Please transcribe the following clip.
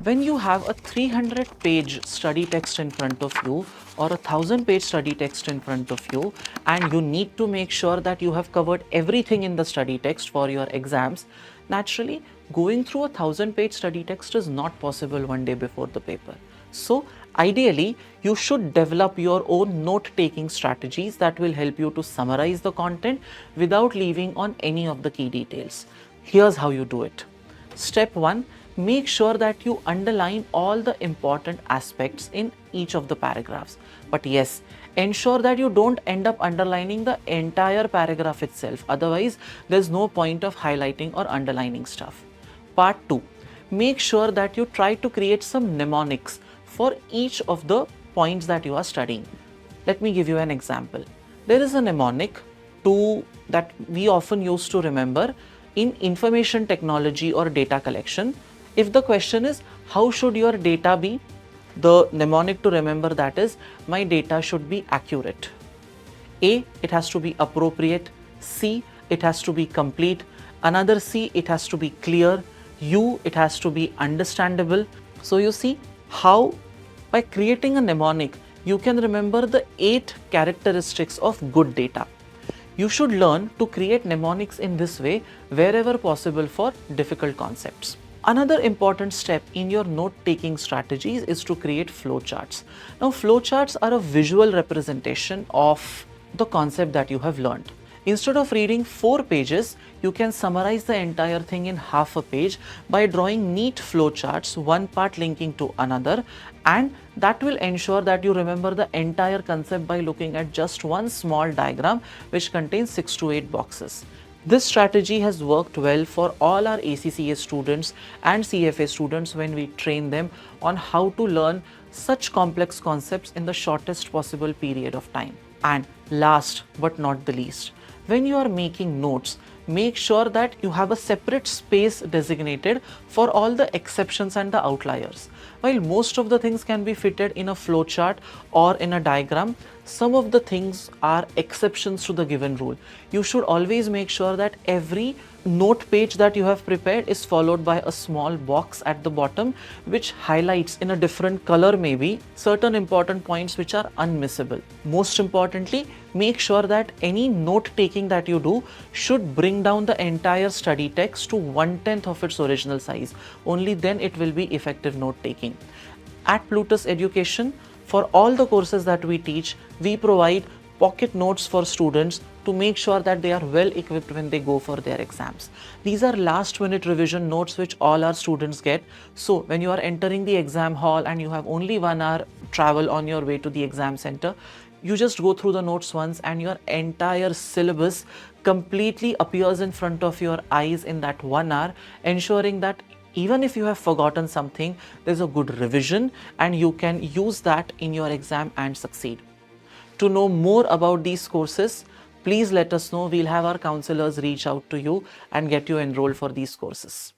When you have a 300-page study text in front of you or a 1000-page study text in front of you, and you need to make sure that you have covered everything in the study text for your exams, naturally, going through a 1000-page study text is not possible one day before the paper. So, ideally, you should develop your own note-taking strategies that will help you to summarize the content without leaving on any of the key details. Here's how you do it. Step 1. Make sure that you underline all the important aspects in each of the paragraphs. But yes, ensure that you don't end up underlining the entire paragraph itself. Otherwise, there's no point of highlighting or underlining stuff. Part 2. Make sure that you try to create some mnemonics for each of the points that you are studying. Let me give you an example. There is a mnemonic that we often use to remember in information technology or data collection. If the question is, how should your data be? The mnemonic to remember that is, my data should be accurate. A, it has to be appropriate. C, it has to be complete. Another C, it has to be clear. U, it has to be understandable. So you see how by creating a mnemonic, you can remember the 8 characteristics of good data. You should learn to create mnemonics in this way wherever possible for difficult concepts. Another important step in your note-taking strategies is to create flowcharts. Now, flowcharts are a visual representation of the concept that you have learned. Instead of reading 4 pages, you can summarize the entire thing in half a page by drawing neat flowcharts, one part linking to another, and that will ensure that you remember the entire concept by looking at just one small diagram which contains 6 to 8 boxes. This strategy has worked well for all our ACCA students and CFA students when we train them on how to learn such complex concepts in the shortest possible period of time. And last but not the least, when you are making notes, make sure that you have a separate space designated for all the exceptions and the outliers. While most of the things can be fitted in a flowchart or in a diagram, some of the things are exceptions to the given rule. You should always make sure that every note page that you have prepared is followed by a small box at the bottom which highlights in a different color maybe certain important points which are unmissable. Most importantly, make sure that any note taking that you do should bring down the entire study text to 1/10 of its original size. Only then it will be effective note taking. At Plutus Education, for all the courses that we teach, we provide pocket notes for students to make sure that they are well equipped when they go for their exams. These are last minute revision notes which all our students get. So when you are entering the exam hall and you have only 1 hour travel on your way to the exam center, you just go through the notes once and your entire syllabus completely appears in front of your eyes in that 1 hour, ensuring that even if you have forgotten something, there's a good revision and you can use that in your exam and succeed. To know more about these courses, please let us know. We'll have our counselors reach out to you and get you enrolled for these courses.